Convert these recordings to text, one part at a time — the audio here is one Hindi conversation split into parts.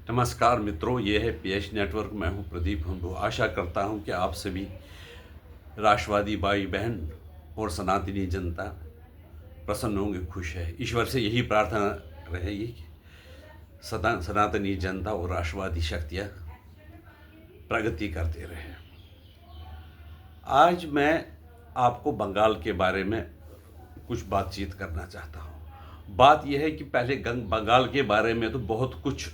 नमस्कार मित्रों, ये है पीएच नेटवर्क। मैं हूं प्रदीप हंडू। आशा करता हूं कि आप सभी राष्ट्रवादी भाई बहन और सनातनी जनता प्रसन्न होंगे, खुश है। ईश्वर से यही प्रार्थना रहेगी कि सनातनी जनता और राष्ट्रवादी शक्तियां प्रगति करते रहें। आज मैं आपको बंगाल के बारे में कुछ बातचीत करना चाहता हूं। बात यह है कि पहले बंगाल के बारे में तो बहुत कुछ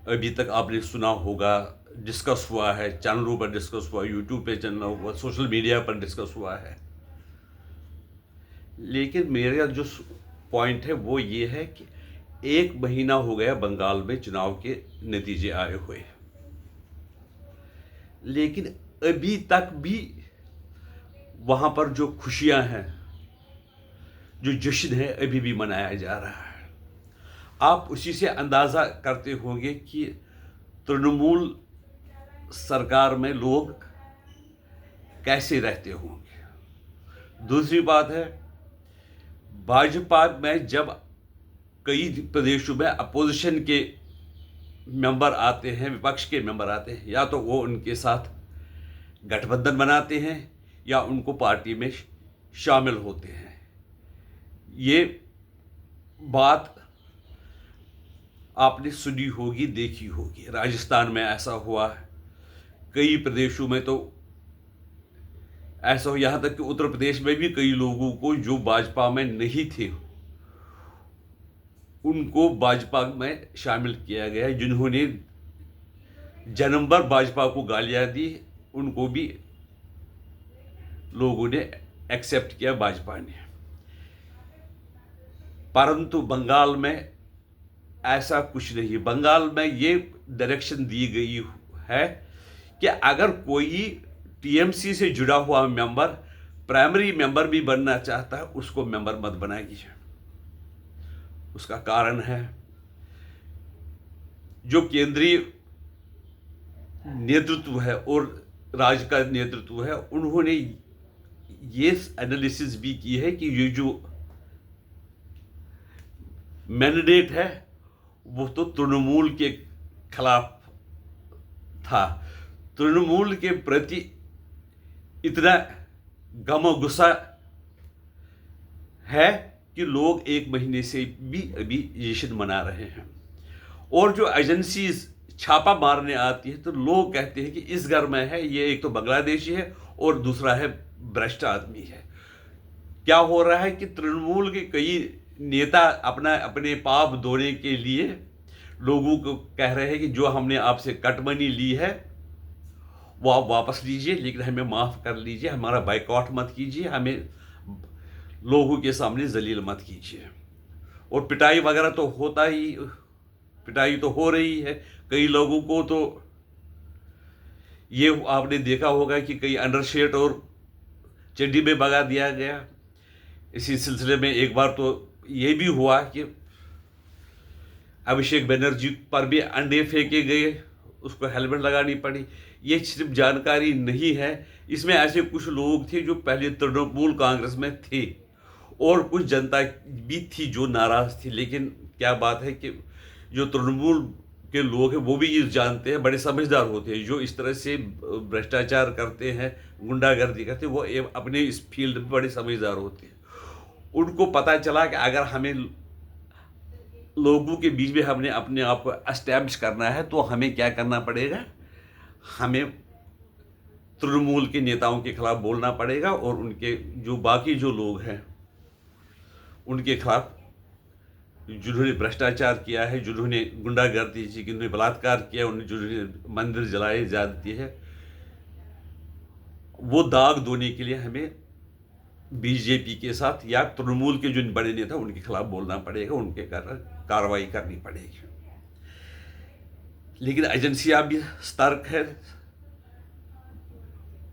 अभी तक आपने सुना होगा, डिस्कस हुआ है, चैनलों पर डिस्कस हुआ, यूट्यूब पे चैनल हुआ, सोशल मीडिया पर डिस्कस हुआ है। लेकिन मेरा जो पॉइंट है वो ये है कि 1 महीना हो गया बंगाल में चुनाव के नतीजे आए हुए, लेकिन अभी तक भी वहां पर जो खुशियां हैं, जो जश्न है, अभी भी मनाया जा रहा है। आप उसी से अंदाजा करते होंगे कि तृणमूल सरकार में लोग कैसे रहते होंगे। दूसरी बात है, भाजपा में जब कई प्रदेशों में अपोजिशन के मेंबर आते हैं, विपक्ष के मेंबर आते हैं, या तो वो उनके साथ गठबंधन बनाते हैं या उनको पार्टी में शामिल होते हैं। ये बात आपने सुनी होगी, देखी होगी। राजस्थान में ऐसा हुआ, कई प्रदेशों में तो ऐसा हो, यहां तक कि उत्तर प्रदेश में भी कई लोगों को जो भाजपा में नहीं थे उनको भाजपा में शामिल किया गया। जिन्होंने जन्म भर भाजपा को गालियां दी, उनको भी लोगों ने एक्सेप्ट किया भाजपा ने। परंतु बंगाल में ऐसा कुछ नहीं। बंगाल में ये डायरेक्शन दी गई है कि अगर कोई टीएमसी से जुड़ा हुआ मेंबर प्राइमरी मेंबर भी बनना चाहता है, उसको मेंबर मत बनाइए। उसका कारण है, जो केंद्रीय नेतृत्व है और राज्य का नेतृत्व है, उन्होंने ये एनालिसिस भी की है कि ये जो मैंडेट है वो तो तृणमूल के खिलाफ था। तृणमूल के प्रति इतना गम और गुस्सा है कि लोग 1 महीने से भी अभी जश्न मना रहे हैं। और जो एजेंसीज छापा मारने आती है तो लोग कहते हैं कि इस घर में है, ये एक तो बांग्लादेशी है और दूसरा है भ्रष्ट आदमी है। क्या हो रहा है कि तृणमूल के कई नेता अपने पाप धोने के लिए लोगों को कह रहे हैं कि जो हमने आपसे कट मनी ली है वो आप वापस लीजिए, लेकिन हमें माफ कर लीजिए, हमारा बाइकआउट मत कीजिए, हमें लोगों के सामने जलील मत कीजिए। और पिटाई वगैरह तो पिटाई तो हो रही है। कई लोगों को तो ये आपने देखा होगा कि कई अंडरशर्ट और चड्डी में भगा दिया गया। इसी सिलसिले में एक बार तो ये भी हुआ कि अभिषेक बनर्जी पर भी अंडे फेंके गए, उसको हेलमेट लगानी पड़ी। ये सिर्फ जानकारी नहीं है, इसमें ऐसे कुछ लोग थे जो पहले तृणमूल कांग्रेस में थे और कुछ जनता भी थी जो नाराज थी। लेकिन क्या बात है कि जो तृणमूल के लोग हैं वो भी ये जानते हैं, बड़े समझदार होते हैं। जो इस तरह से भ्रष्टाचार करते हैं, गुंडागर्दी करते हैं, वो अपने इस फील्ड में बड़े समझदार होते हैं। उनको पता चला कि अगर हमें लोगों के बीच में हमने अपने आप को एस्टैब्लिश करना है तो हमें क्या करना पड़ेगा, हमें तृणमूल के नेताओं के खिलाफ बोलना पड़ेगा और उनके जो बाकी जो लोग हैं उनके खिलाफ, जिन्होंने भ्रष्टाचार किया है, जिन्होंने गुंडागर्दी की, जिन्होंने बलात्कार किया, जिन्होंने मंदिर जलाए, ज्यादती है, वो दाग धोने के लिए हमें बीजेपी के साथ या तृणमूल के जो बड़े नेता उनके खिलाफ बोलना पड़ेगा, उनके कार्रवाई करनी पड़ेगी। लेकिन एजेंसियां भी सतर्क है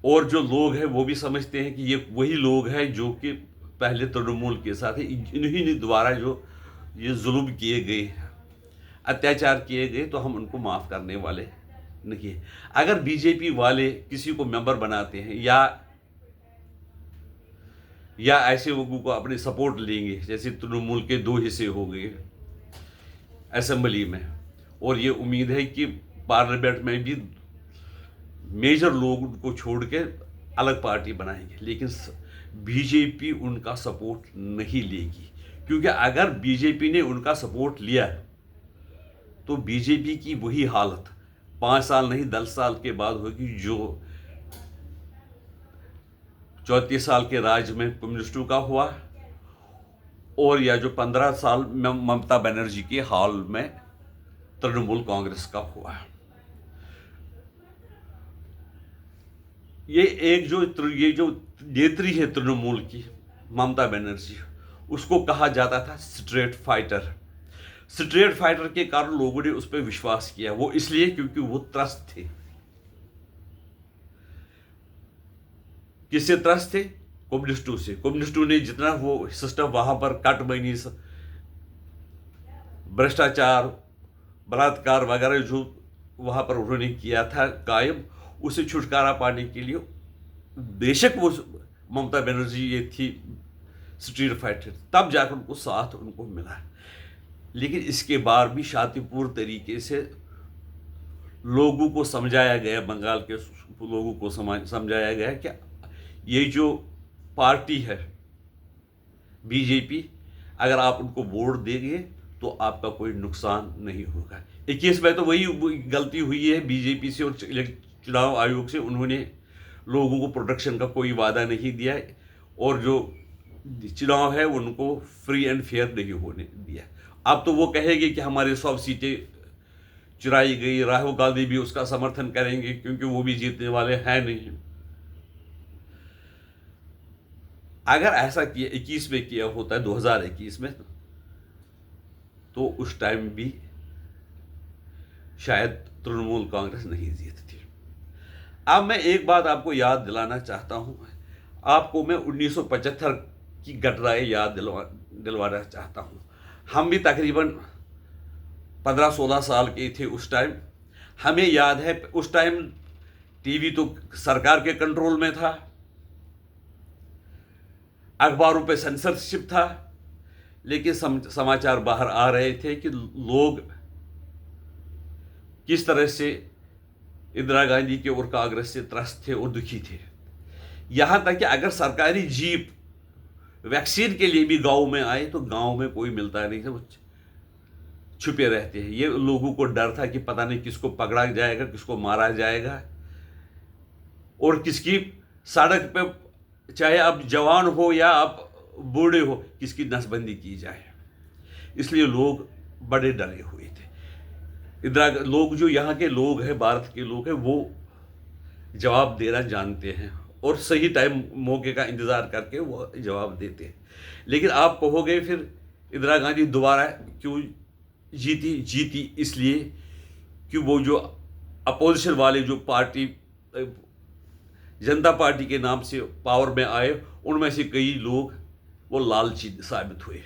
और जो लोग हैं वो भी समझते हैं कि ये वही लोग हैं जो कि पहले तृणमूल के साथ है। इन्हीं द्वारा जो ये जुल्म किए गए, अत्याचार किए गए, तो हम उनको माफ करने वाले नहीं है। अगर बीजेपी वाले किसी को मेंबर बनाते हैं या ऐसे लोगों को अपने सपोर्ट लेंगे, जैसे तृणमूल के 2 हिस्से हो गए, असेंबली में, और ये उम्मीद है कि पार्लियामेंट में भी मेजर लोग उनको छोड़ के अलग पार्टी बनाएंगे, लेकिन बीजेपी उनका सपोर्ट नहीं लेगी। क्योंकि अगर बीजेपी ने उनका सपोर्ट लिया तो बीजेपी की वही हालत 5 साल नहीं 10 साल के बाद होगी जो 34 साल के राज में कम्युनिस्टों का हुआ, और या जो 15 साल में ममता बनर्जी के हाल में तृणमूल कांग्रेस का हुआ। ये जो नेत्री है तृणमूल की, ममता बनर्जी, उसको कहा जाता था स्ट्रेट फाइटर। स्ट्रेट फाइटर के कारण लोगों ने उस पर विश्वास किया। वो इसलिए क्योंकि वो त्रस्त थे। किससे त्रस्त थे? कम्युनिस्टों से। कम्युनिस्टों ने जितना वो सिस्टम वहां पर कटमनी, भ्रष्टाचार, बलात्कार वगैरह जो वहां पर उन्होंने किया था कायम, उसे छुटकारा पाने के लिए बेशक वो ममता बनर्जी ये थी स्ट्रीट फाइटर, तब जाकर उनको साथ उनको मिला। लेकिन इसके बाद भी शांतिपूर्ण तरीके से लोगों को समझाया गया, बंगाल के लोगों को समझाया गया कि ये जो पार्टी है बीजेपी, अगर आप उनको वोट देंगे तो आपका कोई नुकसान नहीं होगा। 21 में तो वही गलती हुई है बीजेपी से और चुनाव आयोग से। उन्होंने लोगों को प्रोटेक्शन का कोई वादा नहीं दिया, और जो चुनाव है उनको फ्री एंड फेयर नहीं होने दिया। अब तो वो कहेंगे कि हमारी 100 सीटें चुराई गई। राहुल गांधी भी उसका समर्थन करेंगे क्योंकि वो भी जीतने वाले हैं नहीं। अगर ऐसा किया 21 में किया होता है, 2021 में, तो उस टाइम भी शायद तृणमूल कांग्रेस नहीं जीतती। अब मैं एक बात आपको याद दिलाना चाहता हूं। आपको मैं 1975 की घटनाएं याद दिलवाना चाहता हूं। हम भी तकरीबन 15-16 साल के थे उस टाइम। हमें याद है उस टाइम टीवी तो सरकार के कंट्रोल में था, अखबारों पे सेंसरशिप था, लेकिन समाचार बाहर आ रहे थे कि लोग किस तरह से इंदिरा गांधी के और कांग्रेस से त्रस्त थे और दुखी थे। यहां तक कि अगर सरकारी जीप वैक्सीन के लिए भी गांव में आए तो गांव में कोई मिलता नहीं था, वो छुपे रहते हैं। ये लोगों को डर था कि पता नहीं किसको पकड़ा जाएगा, किसको मारा जाएगा, और किसकी सड़क पे, चाहे आप जवान हो या आप बूढ़े हो, किसकी नसबंदी की जाए। इसलिए लोग बड़े डरे हुए थे। लोग जो यहाँ के लोग हैं, भारत के लोग हैं, वो जवाब देना जानते हैं और सही टाइम मौके का इंतज़ार करके वो जवाब देते हैं। लेकिन आप कहोगे फिर इंदिरा गांधी दोबारा क्यों जीती इसलिए कि वो जो अपोजिशन वाले जो पार्टी जनता पार्टी के नाम से पावर में आए, उनमें से कई लोग वो लालची साबित हुए।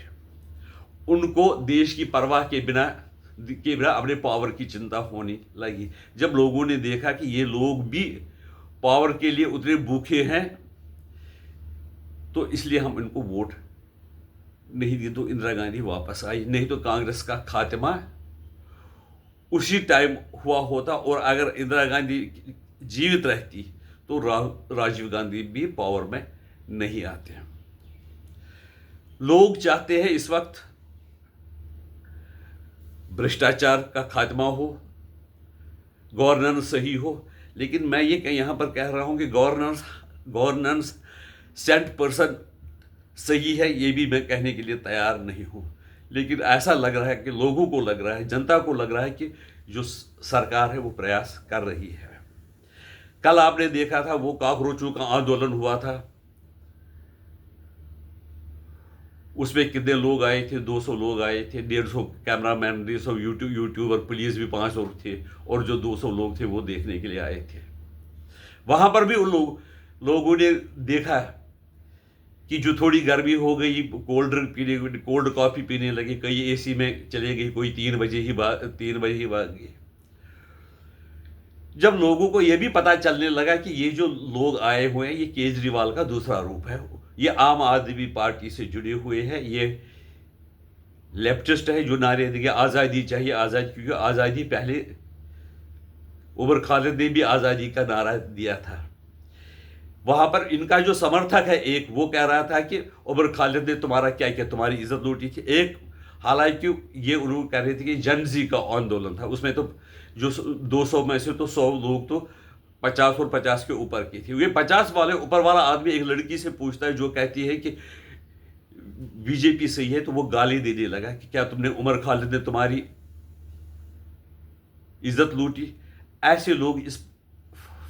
उनको देश की परवाह के बिना अपने पावर की चिंता होने लगी। जब लोगों ने देखा कि ये लोग भी पावर के लिए उतने भूखे हैं, तो इसलिए हम इनको वोट नहीं दिए, तो इंदिरा गांधी वापस आई। नहीं तो कांग्रेस का खात्मा उसी टाइम हुआ होता, और अगर इंदिरा गांधी जीवित रहती तो राजीव गांधी भी पावर में नहीं आते। लोग चाहते हैं इस वक्त भ्रष्टाचार का खात्मा हो, गवर्नेंस सही हो, लेकिन मैं ये यहां पर कह रहा हूं कि गवर्नेंस 100% सही है, ये भी मैं कहने के लिए तैयार नहीं हूं। लेकिन ऐसा लग रहा है कि लोगों को लग रहा है, जनता को लग रहा है कि जो सरकार है वो प्रयास कर रही है। कल आपने देखा था वो कॉकरोचों का आंदोलन हुआ था, उसमें कितने लोग आए थे? 200 लोग आए थे, 150 कैमरामैन, 150 यूट्यूबर, पुलिस भी 500 थे, और जो 200 लोग थे वो देखने के लिए आए थे। वहां पर भी उन लोगों ने देखा कि जो थोड़ी गर्मी हो गई, कोल्ड कॉफी पीने लगे, कई एसी में चले गए, कोई 3 बजे ही भाग गए। जब लोगों को यह भी पता चलने लगा कि ये जो लोग आए हुए हैं ये केजरीवाल का दूसरा रूप है, ये आम आदमी पार्टी से जुड़े हुए हैं, ये लेफ्टिस्ट है जो नारे देंगे आज़ादी चाहिए आज़ादी, क्योंकि आज़ादी पहले उमर खालिद ने भी आज़ादी का नारा दिया था। वहां पर इनका जो समर्थक है एक, वो कह रहा था कि उमर खालिद ने तुम्हारा क्या किया, तुम्हारी इज्जत लूटी थी। एक, हालांकि ये उन्होंने कह रहे थे कि जनजी का आंदोलन था, उसमें तो जो 200 में से तो 100 लोग तो 50 और 50 के ऊपर की थी। ये 50 वाले ऊपर वाला आदमी एक लड़की से पूछता है जो कहती है कि बीजेपी सही है, तो वो गाली देने लगा कि क्या तुमने, उमर खालिद ने तुम्हारी इज्जत लूटी। ऐसे लोग इस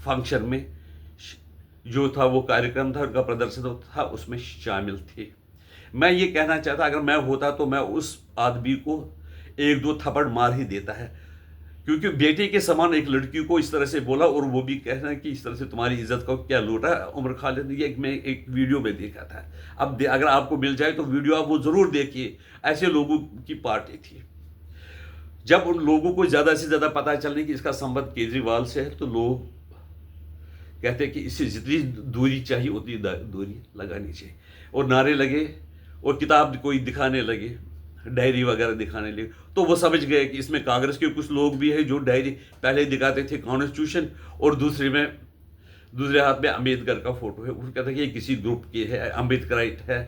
फंक्शन में जो था, वो कार्यक्रम था, उनका प्रदर्शन था, उसमें शामिल थे। मैं ये कहना चाहता, अगर मैं होता तो मैं उस आदमी को 1-2 थप्पड़ मार ही देता है, क्योंकि बेटे के समान एक लड़की को इस तरह से बोला, और वो भी कहना कि इस तरह से तुम्हारी इज्जत को क्या लूटा। उमर खालिद ने, ये मैं एक वीडियो में देखा था। अब अगर आपको मिल जाए तो वीडियो आप वो जरूर देखिए। ऐसे लोगों की पार्टी थी। जब उन लोगों को ज्यादा से ज्यादा पता चलने कि इसका संबंध केजरीवाल से है, तो लोग कहते हैं कि इससे जितनी दूरी चाहिए उतनी दूरी लगानी चाहिए, और नारे लगे, और किताब कोई दिखाने लगे, डायरी वगैरह दिखाने लगे, तो वो समझ गए कि इसमें कांग्रेस के कुछ लोग भी हैं जो डायरी पहले दिखाते थे कॉन्स्टिट्यूशन, और दूसरे हाथ में अम्बेडकर का फोटो है। वो कहता है कि ये किसी ग्रुप की है, अम्बेडकराइट है।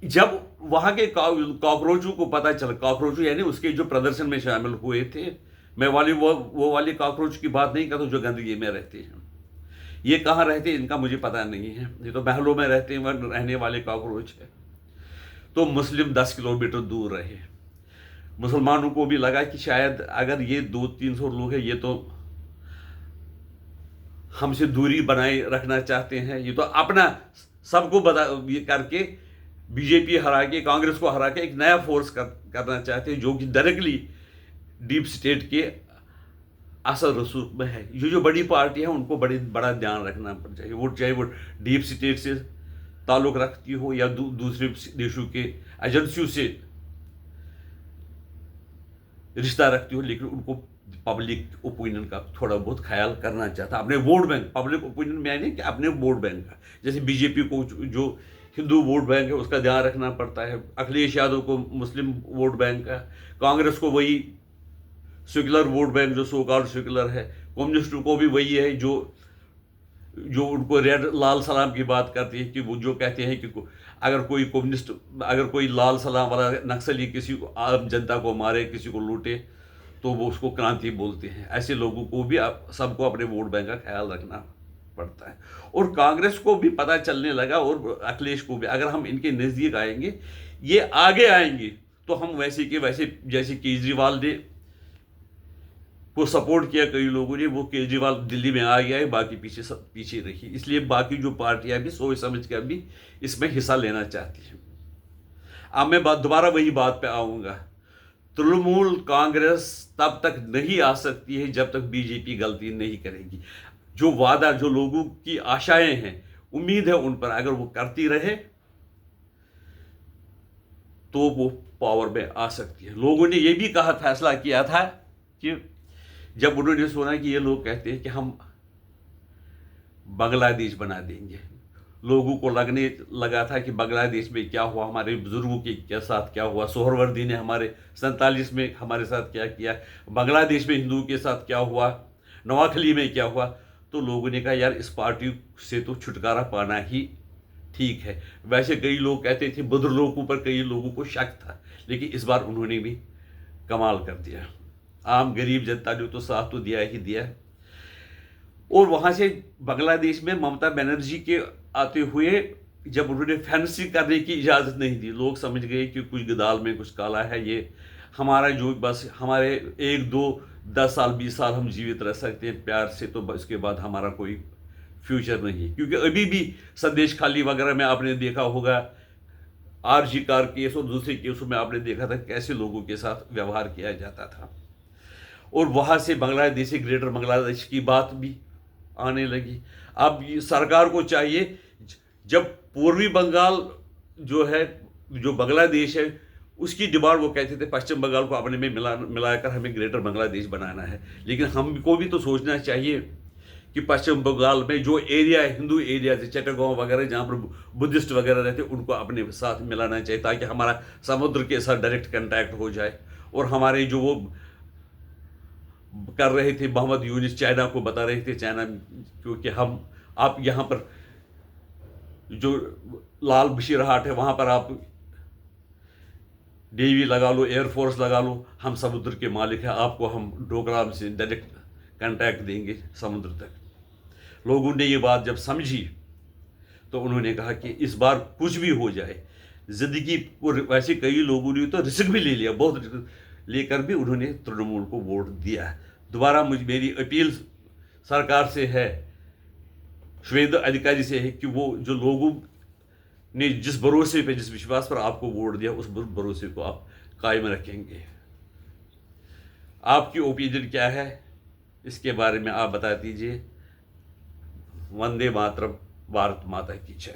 जब वहां के कॉकरोचों को पता चला, कॉकरोच यानी उसके जो प्रदर्शन में शामिल हुए थे, मैं वो वाली कॉकरोच की बात नहीं करता जो गंदगी में रहते हैं। ये कहाँ रहते हैं इनका मुझे पता नहीं है, ये तो महलों में रहते हैं, वह रहने वाले कॉकरोच है। तो मुस्लिम 10 किलोमीटर दूर रहे। मुसलमानों को भी लगा कि शायद अगर ये 200-300 लोग हैं, ये तो हमसे दूरी बनाए रखना चाहते हैं, ये तो अपना सबको बता ये करके बीजेपी हरा के, कांग्रेस को हरा के एक नया फोर्स करना चाहते हैं, जो कि डायरेक्टली डीप स्टेट के असर रसूख में है। ये जो बड़ी पार्टी है उनको बड़ा ध्यान रखना चाहिए, चाहे वो डीप स्टेट से ताल्लुक रखती हो या दूसरे देशों के एजेंसियों से रिश्ता रखती हो, लेकिन उनको पब्लिक ओपिनियन का थोड़ा बहुत ख्याल करना चाहता, अपने वोट बैंक, पब्लिक ओपिनियन में यानी कि अपने वोट बैंक का। जैसे बीजेपी को जो हिंदू वोट बैंक है उसका ध्यान रखना पड़ता है, अखिलेश यादव को मुस्लिम वोट बैंक का, कांग्रेस को वही सेक्युलर वोट बैंक जो सो कॉल्ड सेक्युलर है, कम्युनिस्टों को भी वही है जो उनको रेड लाल सलाम की बात करती है, कि वो जो कहते हैं कि अगर कोई कम्युनिस्ट, अगर कोई लाल सलाम वाला नक्सली किसी को, आम जनता को मारे, किसी को लूटे, तो वो उसको क्रांति बोलते हैं। ऐसे लोगों को भी सबको अपने वोट बैंक का ख्याल रखना पड़ता है। और कांग्रेस को भी पता चलने लगा, और अखिलेश को भी, अगर हम इनके नज़दीक आएंगे, ये आगे आएंगे, तो हम वैसे के वैसे, जैसे केजरीवाल ने को सपोर्ट किया कई लोगों ने, वो केजरीवाल दिल्ली में आ गया है, बाकी पीछे रही। इसलिए बाकी जो पार्टियां भी सोच समझ कर भी इसमें हिस्सा लेना चाहती हैं। अब मैं दोबारा वही बात पे आऊंगा, तृणमूल कांग्रेस तब तक नहीं आ सकती है जब तक बीजेपी गलती नहीं करेगी। जो वादा, जो लोगों की आशाएं हैं, उम्मीद है उन पर, अगर वो करती रहे तो वो पावर में आ सकती है। लोगों ने ये भी कहा, फैसला किया था कि जब उन्होंने सुना कि ये लोग कहते हैं कि हम बांग्लादेश बना देंगे, लोगों को लगने लगा था कि बांग्लादेश में क्या हुआ, हमारे बुजुर्गों के साथ क्या हुआ, सोहरवर्दी ने हमारे 47 में हमारे साथ क्या किया, बांग्लादेश में हिंदुओं के साथ क्या हुआ, नवाखली में क्या हुआ। तो लोगों ने कहा यार इस पार्टी से तो छुटकारा पाना ही ठीक है। वैसे कई लोग कहते थे, बुजुर्ग लोगों पर कई लोगों को शक था, लेकिन इस बार उन्होंने भी कमाल कर दिया। आम गरीब जनता ने तो साथ तो दिया ही दिया। और वहां से बांग्लादेश में ममता बनर्जी के आते हुए जब उन्होंने फेंसिंग करने की इजाज़त नहीं दी, लोग समझ गए कि कुछ दाल में कुछ काला है, ये हमारा जो बस हमारे 1-2-10 साल 20 साल हम जीवित रह सकते हैं प्यार से, तो इसके बाद हमारा कोई फ्यूचर नहीं है। क्योंकि अभी भी संदेश खाली वगैरह में आपने देखा होगा, आरजी कार केस और दूसरे केसों में आपने देखा था कैसे लोगों के साथ व्यवहार किया जाता था। और वहाँ से बांग्लादेश से ग्रेटर बांग्लादेश की बात भी आने लगी। अब सरकार को चाहिए, जब पूर्वी बंगाल जो है, जो बांग्लादेश है, उसकी डिमांड वो कहते थे पश्चिम बंगाल को अपने में मिलाकर हमें ग्रेटर बांग्लादेश बनाना है, लेकिन हमको भी तो सोचना चाहिए कि पश्चिम बंगाल में जो एरिया हिंदू एरिया थे, चट्टगांव वगैरह, जहाँ पर बुद्धिस्ट वगैरह रहते, उनको अपने साथ मिलाना चाहिए ताकि हमारा समुद्र के साथ डायरेक्ट कांटेक्ट हो जाए। और हमारे जो वो कर रहे थे, मोहम्मद यूनिस चाइना को बता रहे थे, चाइना क्योंकि हम आप यहाँ पर जो लाल बशीरहाट है वहाँ पर आप नेवी लगा लो, एयरफोर्स लगा लो, हम समुद्र के मालिक हैं, आपको हम डोकलाम से डायरेक्ट कांटेक्ट देंगे समुद्र तक। लोगों ने ये बात जब समझी तो उन्होंने कहा कि इस बार कुछ भी हो जाए ज़िंदगी, और वैसे कई लोगों ने तो रिस्क भी ले लिया, बहुत रिस्क लेकर भी उन्होंने तृणमूल को वोट दिया। दोबारा मेरी अपील सरकार से है, शुवेंदु अधिकारी से है कि वो जो लोगों ने जिस भरोसे पे, जिस विश्वास पर आपको वोट दिया, उस भरोसे को आप कायम रखेंगे। आपकी ओपिनियन क्या है इसके बारे में आप बता दीजिए। वंदे मातरम, भारत माता की जय।